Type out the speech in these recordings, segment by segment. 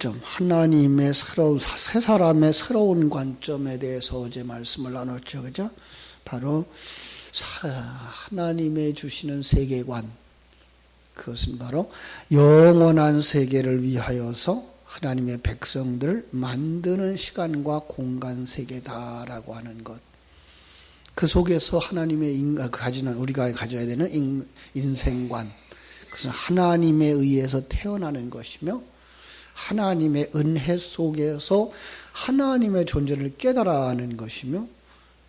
관점, 하나님의 세 사람의 새로운 관점에 대해서 어제 말씀을 나눴죠. 그죠? 바로 하나님의 주시는 세계관, 그것은 바로 영원한 세계를 위하여서 하나님의 백성들을 만드는 시간과 공간 세계다라고 하는 것. 그 속에서 하나님의 우리가 가져야 되는 인생관, 그것은 하나님에 의해서 태어나는 것이며 하나님의 은혜 속에서 하나님의 존재를 깨달아 하는 것이며,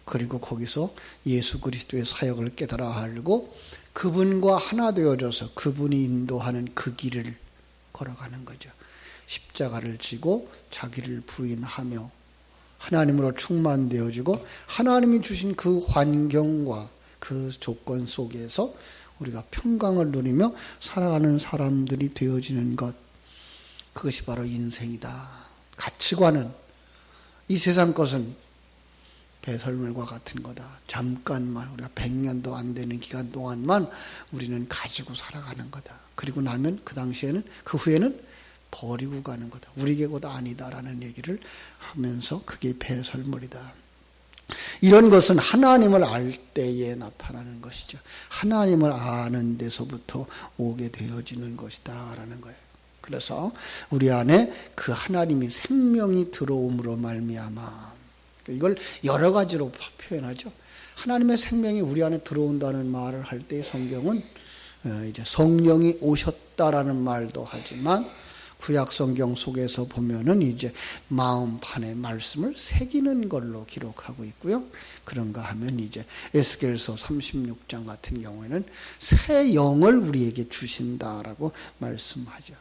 그리고 거기서 예수 그리스도의 사역을 깨달아 알고 그분과 하나 되어져서 그분이 인도하는 그 길을 걸어가는 거죠. 십자가를 지고 자기를 부인하며 하나님으로 충만되어지고 하나님이 주신 그 환경과 그 조건 속에서 우리가 평강을 누리며 살아가는 사람들이 되어지는 것, 그것이 바로 인생이다. 가치관은 이 세상 것은 배설물과 같은 거다. 잠깐만, 우리가 100년도 안 되는 기간 동안만 우리는 가지고 살아가는 거다. 그리고 나면 그 후에는 버리고 가는 거다. 우리게 곧 아니다라는 얘기를 하면서 그게 배설물이다. 이런 것은 하나님을 알 때에 나타나는 것이죠. 하나님을 아는 데서부터 오게 되어지는 것이다 라는 거예요. 그래서 우리 안에 그 하나님이 생명이 들어옴으로 말미암아, 이걸 여러 가지로 표현하죠. 하나님의 생명이 우리 안에 들어온다는 말을 할 때 성경은 이제 성령이 오셨다라는 말도 하지만 구약 성경 속에서 보면은 이제 마음판에 말씀을 새기는 걸로 기록하고 있고요. 그런가 하면 이제 에스겔서 36장 같은 경우에는 새 영을 우리에게 주신다라고 말씀하죠.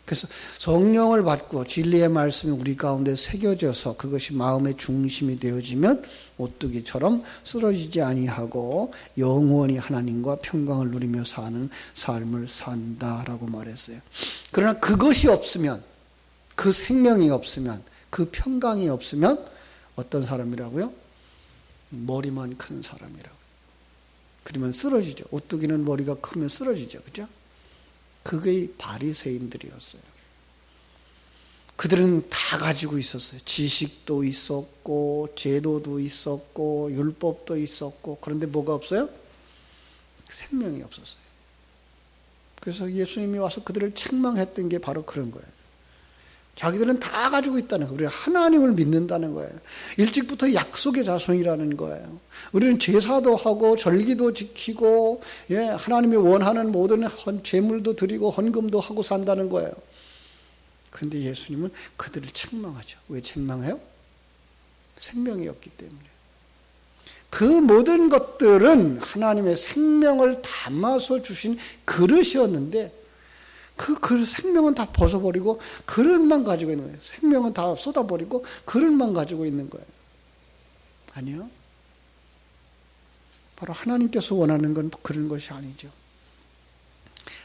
그래서 성령을 받고 진리의 말씀이 우리 가운데 새겨져서 그것이 마음의 중심이 되어지면 오뚜기처럼 쓰러지지 아니하고 영원히 하나님과 평강을 누리며 사는 삶을 산다라고 말했어요. 그러나 그것이 없으면, 그 생명이 없으면, 그 평강이 없으면 어떤 사람이라고요? 머리만 큰 사람이라고. 그러면 쓰러지죠. 오뚜기는 머리가 크면 쓰러지죠. 그죠? 그게 바리새인들이었어요. 그들은 다 가지고 있었어요. 지식도 있었고 제도도 있었고 율법도 있었고, 그런데 뭐가 없어요? 생명이 없었어요. 그래서 예수님이 와서 그들을 책망했던 게 바로 그런 거예요. 자기들은 다 가지고 있다는 거예요. 우리가 하나님을 믿는다는 거예요. 일찍부터 약속의 자손이라는 거예요. 우리는 제사도 하고 절기도 지키고 하나님이 원하는 모든 제물도 드리고 헌금도 하고 산다는 거예요. 그런데 예수님은 그들을 책망하죠. 왜 책망해요? 생명이 없기 때문에. 그 모든 것들은 하나님의 생명을 담아서 주신 그릇이었는데 그 생명은 다 벗어버리고 그릇만 가지고 있는 거예요. 생명은 다 쏟아버리고 그릇만 가지고 있는 거예요. 아니요. 바로 하나님께서 원하는 건 그런 것이 아니죠.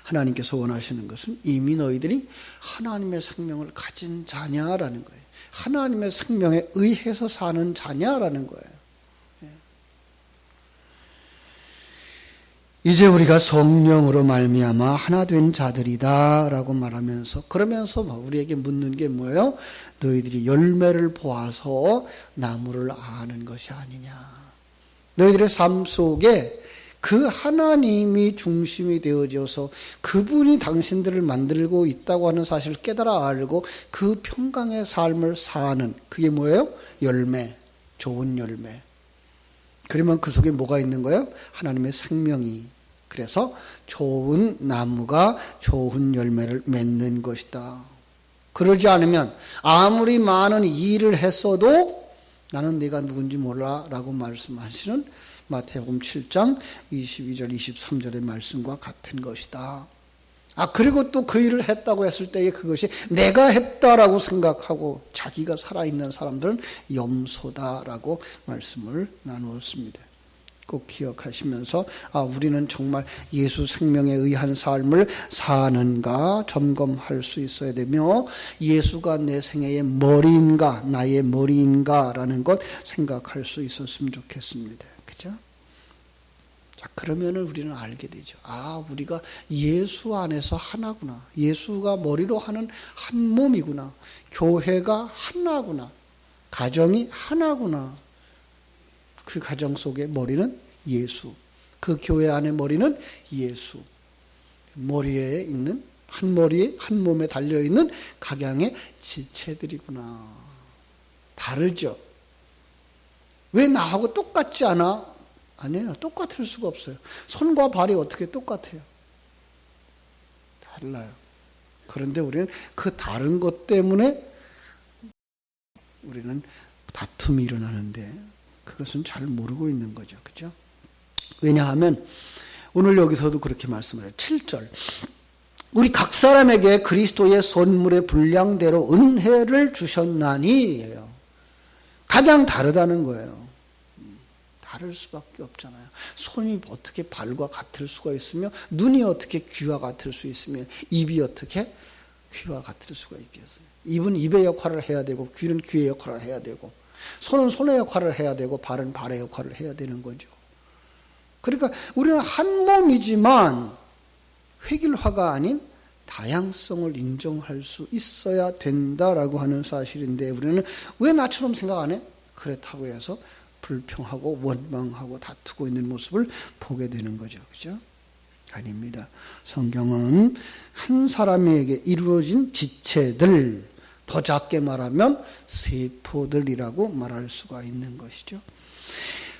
하나님께서 원하시는 것은 이미 너희들이 하나님의 생명을 가진 자냐라는 거예요. 하나님의 생명에 의해서 사는 자냐라는 거예요. 이제 우리가 성령으로 말미암아 하나 된 자들이다라고 말하면서, 그러면서 우리에게 묻는 게 뭐예요? 너희들이 열매를 보아서 나무를 아는 것이 아니냐. 너희들의 삶 속에 그 하나님이 중심이 되어져서 그분이 당신들을 만들고 있다고 하는 사실을 깨달아 알고 그 평강의 삶을 사는, 그게 뭐예요? 열매, 좋은 열매. 그러면 그 속에 뭐가 있는 거예요? 하나님의 생명이. 그래서 좋은 나무가 좋은 열매를 맺는 것이다. 그러지 않으면 아무리 많은 일을 했어도 나는 네가 누군지 몰라 라고 말씀하시는 마태복음 7장 22절 23절의 말씀과 같은 것이다. 그리고 또 그 일을 했다고 했을 때에 그것이 내가 했다라고 생각하고 자기가 살아있는 사람들은 염소다라고 말씀을 나누었습니다. 꼭 기억하시면서 우리는 정말 예수 생명에 의한 삶을 사는가 점검할 수 있어야 되며, 예수가 내 생애의 머리인가 나의 머리인가 라는 것 생각할 수 있었으면 좋겠습니다. 그죠? 그러면 우리는 알게 되죠. 우리가 예수 안에서 하나구나. 예수가 머리로 하는 한 몸이구나. 교회가 하나구나. 가정이 하나구나. 그 가정 속의 머리는 예수. 그 교회 안의 머리는 예수. 머리에 있는 한 머리에 한 몸에 달려있는 각양의 지체들이구나. 다르죠. 왜 나하고 똑같지 않아? 아니에요. 똑같을 수가 없어요. 손과 발이 어떻게 똑같아요? 달라요. 그런데 우리는 그 다른 것 때문에 우리는 다툼이 일어나는데 그것은 잘 모르고 있는 거죠. 그죠? 왜냐하면 오늘 여기서도 그렇게 말씀을 해요. 7절. 우리 각 사람에게 그리스도의 선물의 분량대로 은혜를 주셨나니예요. 가장 다르다는 거예요. 다를 수밖에 없잖아요. 손이 어떻게 발과 같을 수가 있으며 눈이 어떻게 귀와 같을 수 있으며 입이 어떻게 귀와 같을 수가 있겠어요. 입은 입의 역할을 해야 되고 귀는 귀의 역할을 해야 되고 손은 손의 역할을 해야 되고 발은 발의 역할을 해야 되는 거죠. 그러니까 우리는 한 몸이지만 획일화가 아닌 다양성을 인정할 수 있어야 된다라고 하는 사실인데 우리는 왜 나처럼 생각 안 해? 그렇다고 해서 불평하고 원망하고 다투고 있는 모습을 보게 되는 거죠. 그죠? 아닙니다. 성경은 한 사람에게 이루어진 지체들, 더 작게 말하면 세포들이라고 말할 수가 있는 것이죠.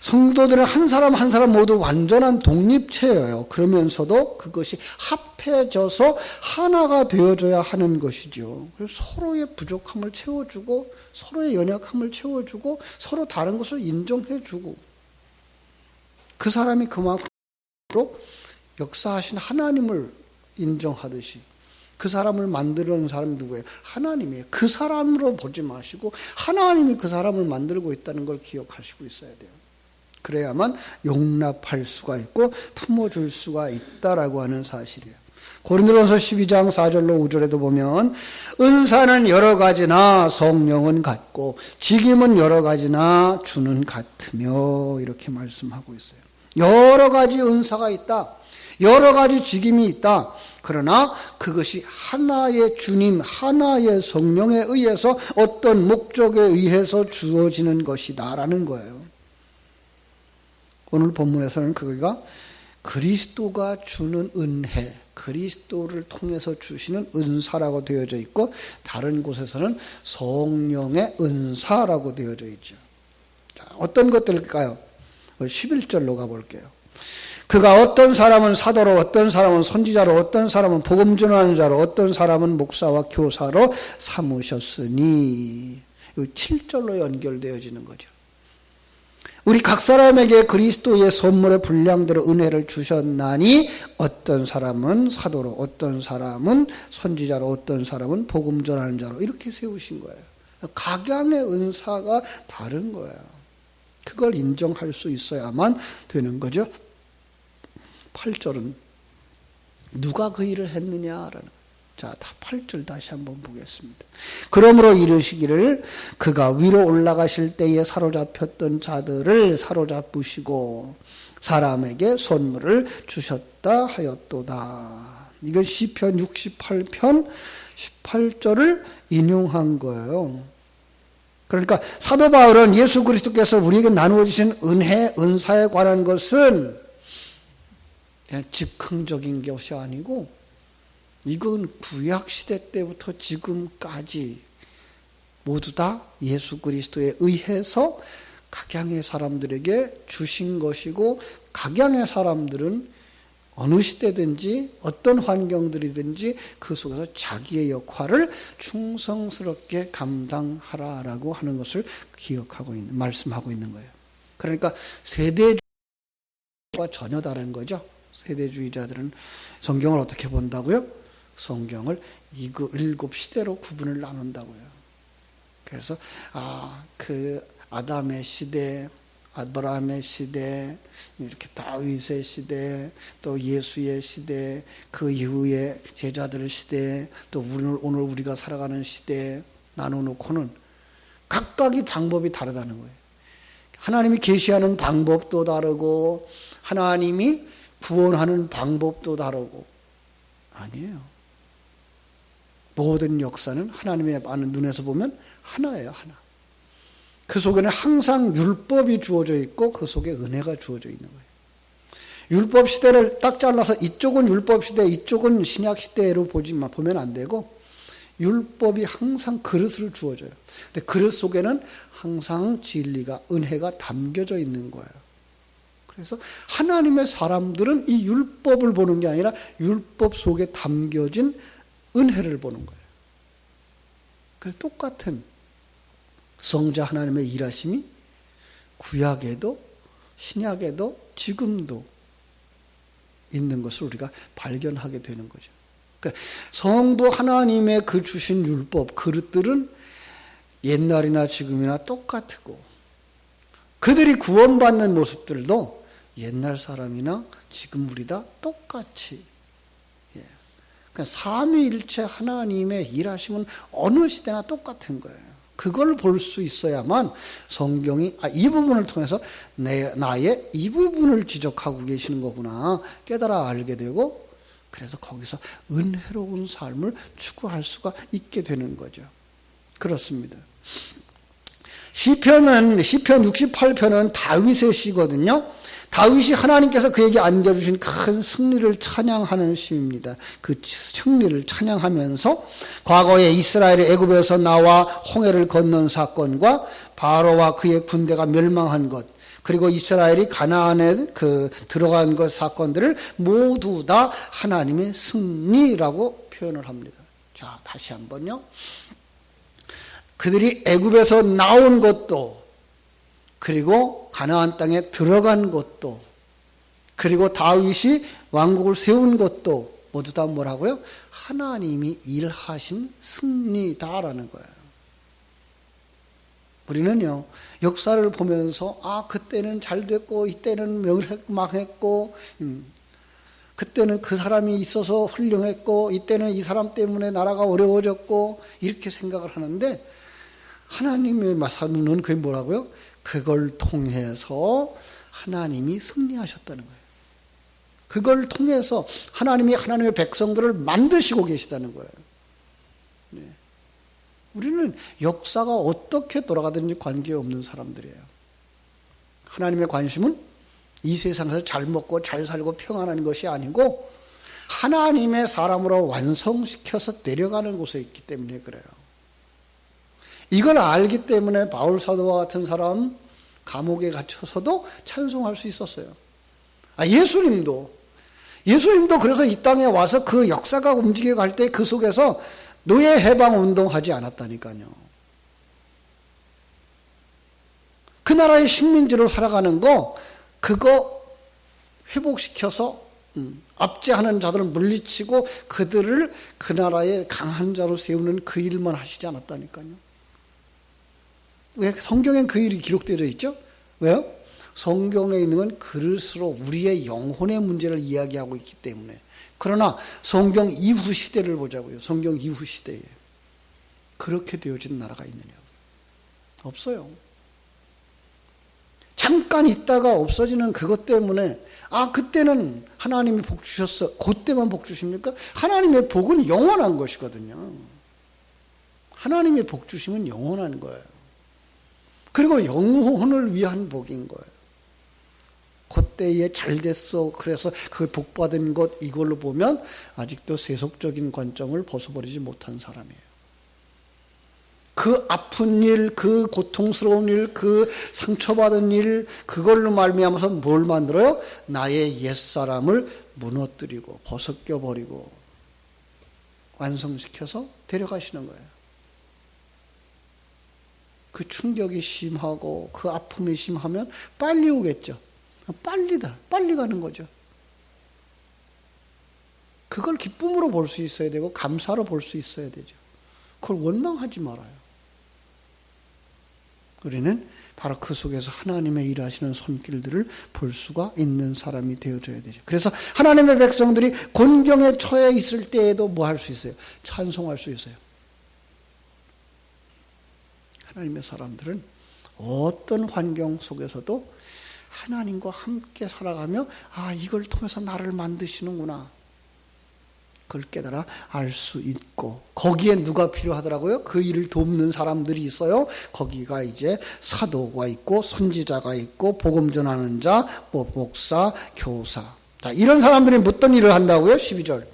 성도들은 한 사람 한 사람 모두 완전한 독립체예요. 그러면서도 그것이 합해져서 하나가 되어줘야 하는 것이죠. 서로의 부족함을 채워주고 서로의 연약함을 채워주고 서로 다른 것을 인정해주고 그 사람이 그만큼 역사하신 하나님을 인정하듯이 그 사람을 만드는 사람이 누구예요? 하나님이에요. 그 사람으로 보지 마시고 하나님이 그 사람을 만들고 있다는 걸 기억하시고 있어야 돼요. 그래야만 용납할 수가 있고 품어줄 수가 있다라고 하는 사실이에요. 고린도전서 12장 4절로 5절에도 보면 은사는 여러 가지나 성령은 같고 직임은 여러 가지나 주는 같으며 이렇게 말씀하고 있어요. 여러 가지 은사가 있다. 여러 가지 직임이 있다. 그러나 그것이 하나의 주님, 하나의 성령에 의해서 어떤 목적에 의해서 주어지는 것이다라는 거예요. 오늘 본문에서는 그가 그리스도가 주는 은혜, 그리스도를 통해서 주시는 은사라고 되어져 있고 다른 곳에서는 성령의 은사라고 되어져 있죠. 자, 어떤 것들일까요? 11절로 가볼게요. 그가 어떤 사람은 사도로, 어떤 사람은 선지자로, 어떤 사람은 복음 전하는 자로, 어떤 사람은 목사와 교사로 삼으셨으니 7절로 연결되어지는 거죠. 우리 각 사람에게 그리스도의 선물의 분량대로 은혜를 주셨나니 어떤 사람은 사도로, 어떤 사람은 선지자로, 어떤 사람은 복음 전하는 자로 이렇게 세우신 거예요. 각양의 은사가 다른 거예요. 그걸 인정할 수 있어야만 되는 거죠. 8절은 누가 그 일을 했느냐라는 자, 8절 다시 한번 보겠습니다. 그러므로 이르시기를 그가 위로 올라가실 때에 사로잡혔던 자들을 사로잡으시고 사람에게 선물을 주셨다 하였도다. 이건 시편 68편 18절을 인용한 거예요. 그러니까 사도 바울은 예수 그리스도께서 우리에게 나누어 주신 은혜, 은사에 관한 것은 그냥 즉흥적인 것이 아니고 이건 구약시대 때부터 지금까지 모두 다 예수 그리스도에 의해서 각양의 사람들에게 주신 것이고 각양의 사람들은 어느 시대든지 어떤 환경들이든지 그 속에서 자기의 역할을 충성스럽게 감당하라라고 하는 것을 기억하고 있는, 말씀하고 있는 거예요. 그러니까 세대주의와 전혀 다른 거죠. 세대주의자들은 성경을 어떻게 본다고요? 성경을 7시대로 구분을 나눈다고요. 그래서 그 아담의 시대, 아브라함의 시대, 이렇게 다윗의 시대, 또 예수의 시대, 그 이후에 제자들의 시대, 또 오늘 우리가 살아가는 시대 나눠놓고는 각각의 방법이 다르다는 거예요. 하나님이 계시하는 방법도 다르고 하나님이 구원하는 방법도 다르고 아니에요. 모든 역사는 하나님의 아는 눈에서 보면 하나예요. 하나. 그 속에는 항상 율법이 주어져 있고 그 속에 은혜가 주어져 있는 거예요. 율법 시대를 딱 잘라서 이쪽은 율법 시대, 이쪽은 신약 시대로 보면 안 되고 율법이 항상 그릇을 주어줘요. 근데 그릇 속에는 항상 진리가, 은혜가 담겨져 있는 거예요. 그래서 하나님의 사람들은 이 율법을 보는 게 아니라 율법 속에 담겨진 은혜를 보는 거예요. 그래서 똑같은 성자 하나님의 일하심이 구약에도 신약에도 지금도 있는 것을 우리가 발견하게 되는 거죠. 그러니까 성부 하나님의 그 주신 율법, 그릇들은 옛날이나 지금이나 똑같고 그들이 구원받는 모습들도 옛날 사람이나 지금 우리 다 똑같이. 그러니까 삼위일체 하나님의 일하심은 어느 시대나 똑같은 거예요. 그걸 볼 수 있어야만 성경이 이 부분을 통해서 나의 이 부분을 지적하고 계시는 거구나 깨달아 알게 되고 그래서 거기서 은혜로운 삶을 추구할 수가 있게 되는 거죠. 그렇습니다. 시편 68편은 다윗의 시거든요. 다윗이 하나님께서 그에게 안겨주신 큰 승리를 찬양하는 시입니다. 그 승리를 찬양하면서 과거에 이스라엘이 애굽에서 나와 홍해를 건넌 사건과 바로와 그의 군대가 멸망한 것, 그리고 이스라엘이 가나안에 들어간 것 사건들을 모두 다 하나님의 승리라고 표현을 합니다. 자, 다시 한번요. 그들이 애굽에서 나온 것도, 그리고 가나안 땅에 들어간 것도, 그리고 다윗이 왕국을 세운 것도 모두 다 뭐라고요? 하나님이 일하신 승리다라는 거예요. 우리는요, 역사를 보면서 그때는 잘 됐고 이때는 망했고 그때는 그 사람이 있어서 훌륭했고 이때는 이 사람 때문에 나라가 어려워졌고 이렇게 생각을 하는데 하나님의 말씀은 그게 뭐라고요? 그걸 통해서 하나님이 승리하셨다는 거예요. 그걸 통해서 하나님이 하나님의 백성들을 만드시고 계시다는 거예요. 네. 우리는 역사가 어떻게 돌아가든지 관계없는 사람들이에요. 하나님의 관심은 이 세상에서 잘 먹고 잘 살고 평안한 것이 아니고 하나님의 사람으로 완성시켜서 내려가는 곳에 있기 때문에 그래요. 이걸 알기 때문에 바울 사도와 같은 사람 감옥에 갇혀서도 찬송할 수 있었어요. 예수님도 그래서 이 땅에 와서 그 역사가 움직여 갈 때 그 속에서 노예 해방 운동하지 않았다니까요. 그 나라의 식민지로 살아가는 거 그거 회복시켜서 압제하는 자들을 물리치고 그들을 그 나라의 강한 자로 세우는 그 일만 하시지 않았다니까요. 왜 성경엔 그 일이 기록되어 있죠? 왜요? 성경에 있는 건 그릇으로 우리의 영혼의 문제를 이야기하고 있기 때문에. 그러나 성경 이후 시대를 보자고요. 성경 이후 시대에 그렇게 되어진 나라가 있느냐? 없어요. 잠깐 있다가 없어지는 그것 때문에 그때는 하나님이 복 주셨어. 그때만 복 주십니까? 하나님의 복은 영원한 것이거든요. 하나님의 복 주심은 영원한 거예요. 그리고 영혼을 위한 복인 거예요. 그때에 잘 됐어. 그래서 그 복받은 것 이걸로 보면 아직도 세속적인 관점을 벗어버리지 못한 사람이에요. 그 아픈 일, 그 고통스러운 일, 그 상처받은 일 그걸로 말미암아서 뭘 만들어요? 나의 옛사람을 무너뜨리고 벗어껴버리고 완성시켜서 데려가시는 거예요. 그 충격이 심하고 그 아픔이 심하면 빨리 오겠죠. 빨리 가는 거죠. 그걸 기쁨으로 볼 수 있어야 되고 감사로 볼 수 있어야 되죠. 그걸 원망하지 말아요. 우리는 바로 그 속에서 하나님의 일하시는 손길들을 볼 수가 있는 사람이 되어줘야 되죠. 그래서 하나님의 백성들이 곤경에 처해 있을 때에도 뭐 할 수 있어요? 찬송할 수 있어요. 하나님의 사람들은 어떤 환경 속에서도 하나님과 함께 살아가며 이걸 통해서 나를 만드시는구나. 그걸 깨달아 알 수 있고, 거기에 누가 필요하더라고요? 그 일을 돕는 사람들이 있어요. 거기가 이제 사도가 있고 선지자가 있고 복음 전하는 자, 목사, 교사. 자, 이런 사람들이 어떤 일을 한다고요? 12절.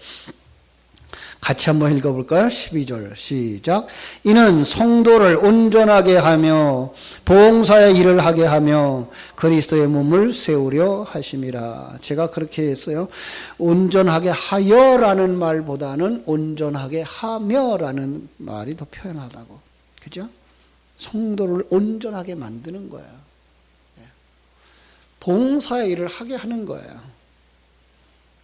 같이 한번 읽어볼까요? 12절 시작. 이는 성도를 온전하게 하며 봉사의 일을 하게 하며 그리스도의 몸을 세우려 하심이라. 제가 그렇게 했어요. 온전하게 하여라는 말보다는 온전하게 하며라는 말이 더 표현하다고. 그죠? 성도를 온전하게 만드는 거예요. 봉사의 일을 하게 하는 거예요.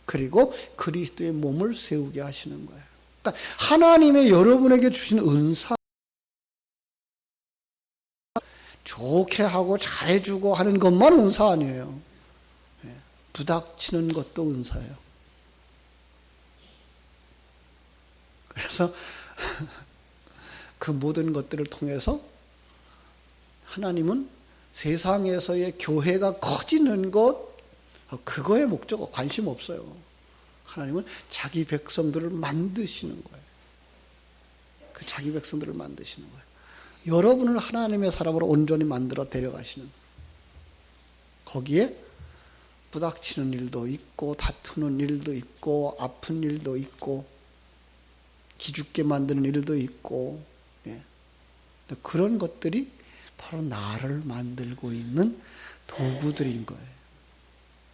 그리고 그리스도의 몸을 세우게 하시는 거예요. 그러니까 하나님의 여러분에게 주신 은사, 좋게 하고 잘해주고 하는 것만 은사 아니에요. 부닥치는 것도 은사예요. 그래서 그 모든 것들을 통해서 하나님은 세상에서의 교회가 커지는 것, 그거에 목적 관심 없어요. 하나님은 자기 백성들을 만드시는 거예요. 그 자기 백성들을 만드시는 거예요. 여러분을 하나님의 사람으로 온전히 만들어 데려가시는, 거기에 부닥치는 일도 있고 다투는 일도 있고 아픈 일도 있고 기죽게 만드는 일도 있고, 그런 것들이 바로 나를 만들고 있는 도구들인 거예요.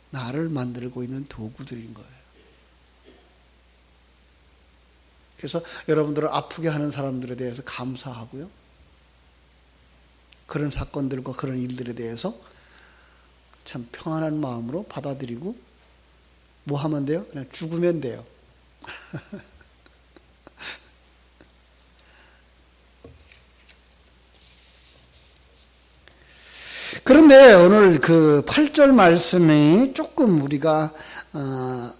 나를 만들고 있는 도구들인 거예요. 그래서 여러분들을 아프게 하는 사람들에 대해서 감사하고요. 그런 사건들과 그런 일들에 대해서 참 평안한 마음으로 받아들이고, 뭐 하면 돼요? 그냥 죽으면 돼요. 그런데 오늘 그 8절 말씀이 조금 우리가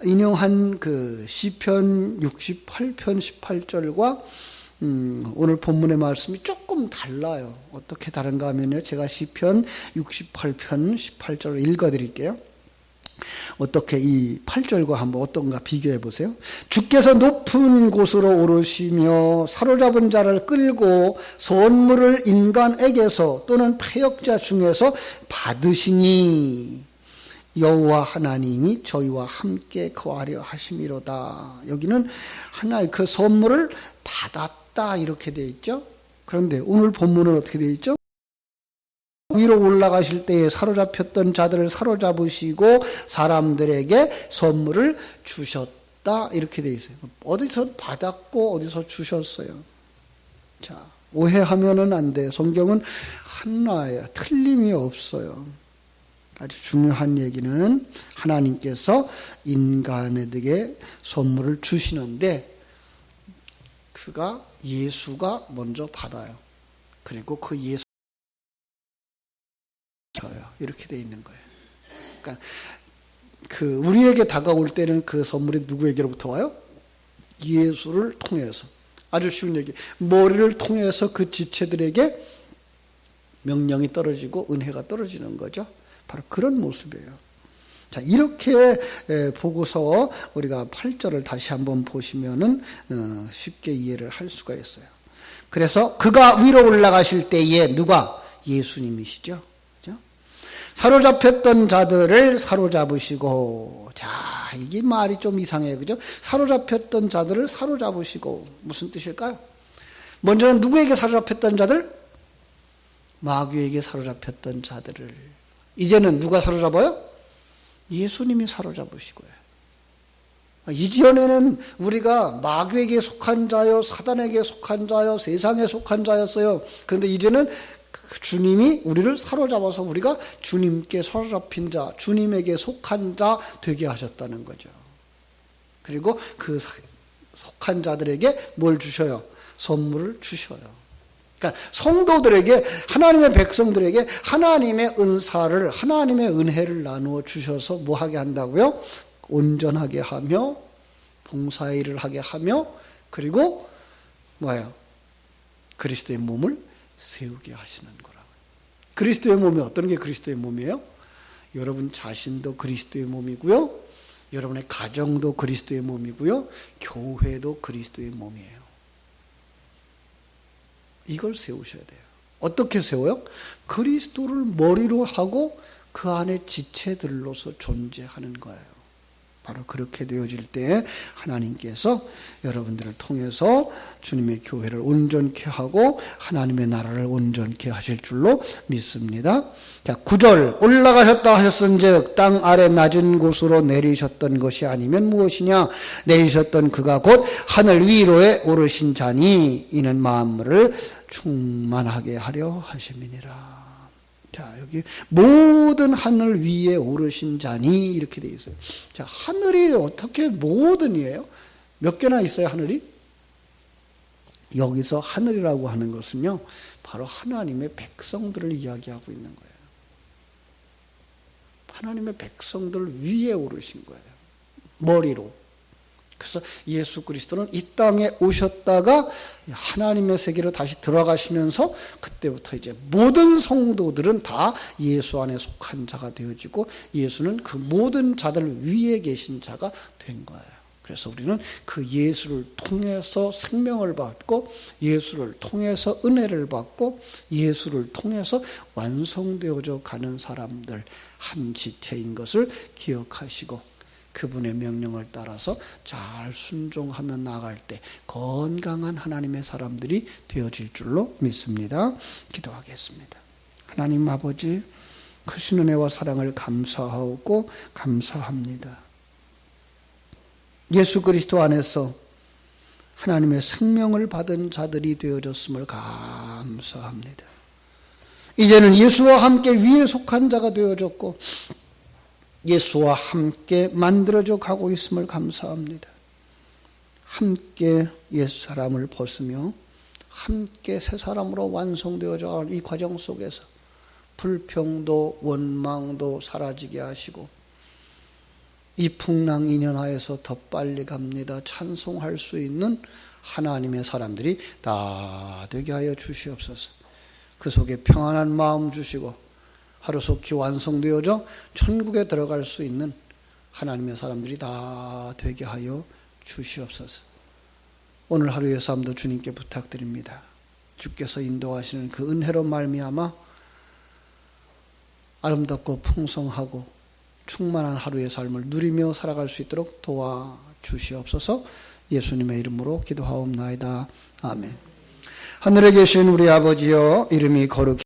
인용한 그 시편 68편 18절과 오늘 본문의 말씀이 조금 달라요. 어떻게 다른가 하면요, 제가 시편 68편 18절을 읽어드릴게요. 어떻게 이 8절과 한번 어떤가 비교해 보세요. 주께서 높은 곳으로 오르시며 사로잡은 자를 끌고 선물을 인간에게서 또는 패역자 중에서 받으시니 여호와 하나님이 저희와 함께 거하려 하심이로다. 여기는 하나의 그 선물을 받았다 이렇게 되어 있죠. 그런데 오늘 본문은 어떻게 되어 있죠? 위로 올라가실 때에 사로잡혔던 자들을 사로잡으시고 사람들에게 선물을 주셨다 이렇게 되어 있어요. 어디서 받았고 어디서 주셨어요. 자, 오해하면은 안 돼. 성경은 하나예요. 틀림이 없어요. 아주 중요한 얘기는 하나님께서 인간에게 선물을 주시는데 그가 예수가 먼저 받아요. 그리고 그 예수 이렇게 돼 있는 거예요. 그러니까 그 우리에게 다가올 때는 그 선물이 누구에게로부터 와요? 예수를 통해서. 아주 쉬운 얘기. 머리를 통해서 그 지체들에게 명령이 떨어지고 은혜가 떨어지는 거죠. 바로 그런 모습이에요. 자, 이렇게 보고서 우리가 8절을 다시 한번 보시면은 쉽게 이해를 할 수가 있어요. 그래서 그가 위로 올라가실 때에 누가? 예수님이시죠. 사로잡혔던 자들을 사로잡으시고, 자, 이게 말이 좀 이상해요. 그죠? 사로잡혔던 자들을 사로잡으시고, 무슨 뜻일까요? 먼저는 누구에게 사로잡혔던 자들? 마귀에게 사로잡혔던 자들을. 이제는 누가 사로잡아요? 예수님이 사로잡으시고요. 이전에는 우리가 마귀에게 속한 자요, 사단에게 속한 자요, 세상에 속한 자였어요. 그런데 이제는 주님이 우리를 사로잡아서 우리가 주님께 사로잡힌 자, 주님에게 속한 자 되게 하셨다는 거죠. 그리고 그 속한 자들에게 뭘 주셔요? 선물을 주셔요. 그러니까 성도들에게, 하나님의 백성들에게 하나님의 은사를, 하나님의 은혜를 나누어 주셔서 뭐 하게 한다고요? 온전하게 하며 봉사의 일을 하게 하며, 그리고 뭐예요? 그리스도의 몸을 세우게 하시는 거라고요. 그리스도의 몸이 어떤 게 그리스도의 몸이에요? 여러분 자신도 그리스도의 몸이고요. 여러분의 가정도 그리스도의 몸이고요. 교회도 그리스도의 몸이에요. 이걸 세우셔야 돼요. 어떻게 세워요? 그리스도를 머리로 하고 그 안에 지체들로서 존재하는 거예요. 바로 그렇게 되어질 때 하나님께서 여러분들을 통해서 주님의 교회를 온전케 하고 하나님의 나라를 온전케 하실 줄로 믿습니다. 자, 9절 올라가셨다 하셨은즉 땅 아래 낮은 곳으로 내리셨던 것이 아니면 무엇이냐? 내리셨던 그가 곧 하늘 위로에 오르신 자니 이는 만물을 충만하게 하려 하심이니라. 자, 여기 모든 하늘 위에 오르신 자니 이렇게 되어 있어요. 자, 하늘이 어떻게 모든이에요? 몇 개나 있어요, 하늘이? 여기서 하늘이라고 하는 것은요, 바로 하나님의 백성들을 이야기하고 있는 거예요. 하나님의 백성들 위에 오르신 거예요. 머리로. 그래서 예수 그리스도는 이 땅에 오셨다가 하나님의 세계로 다시 들어가시면서 그때부터 이제 모든 성도들은 다 예수 안에 속한 자가 되어지고 예수는 그 모든 자들 위에 계신 자가 된 거예요. 그래서 우리는 그 예수를 통해서 생명을 받고 예수를 통해서 은혜를 받고 예수를 통해서 완성되어져 가는 사람들 한 지체인 것을 기억하시고 그분의 명령을 따라서 잘 순종하며 나갈 때 건강한 하나님의 사람들이 되어질 줄로 믿습니다. 기도하겠습니다. 하나님 아버지, 크신 은혜와 사랑을 감사하고 감사합니다. 예수 그리스도 안에서 하나님의 생명을 받은 자들이 되어졌음을 감사합니다. 이제는 예수와 함께 위에 속한 자가 되어졌고 예수와 함께 만들어져 가고 있음을 감사합니다. 함께 옛사람을 벗으며 함께 새 사람으로 완성되어져 가는 이 과정 속에서 불평도 원망도 사라지게 하시고 이 풍랑 인연하에서 더 빨리 갑니다. 찬송할 수 있는 하나님의 사람들이 다 되게 하여 주시옵소서. 그 속에 평안한 마음 주시고 하루속히 완성되어져 천국에 들어갈 수 있는 하나님의 사람들이 다 되게 하여 주시옵소서. 오늘 하루의 삶도 주님께 부탁드립니다. 주께서 인도하시는 그 은혜로 말미암아 아름답고 풍성하고 충만한 하루의 삶을 누리며 살아갈 수 있도록 도와주시옵소서. 예수님의 이름으로 기도하옵나이다. 아멘. 하늘에 계신 우리 아버지여, 이름이 거룩히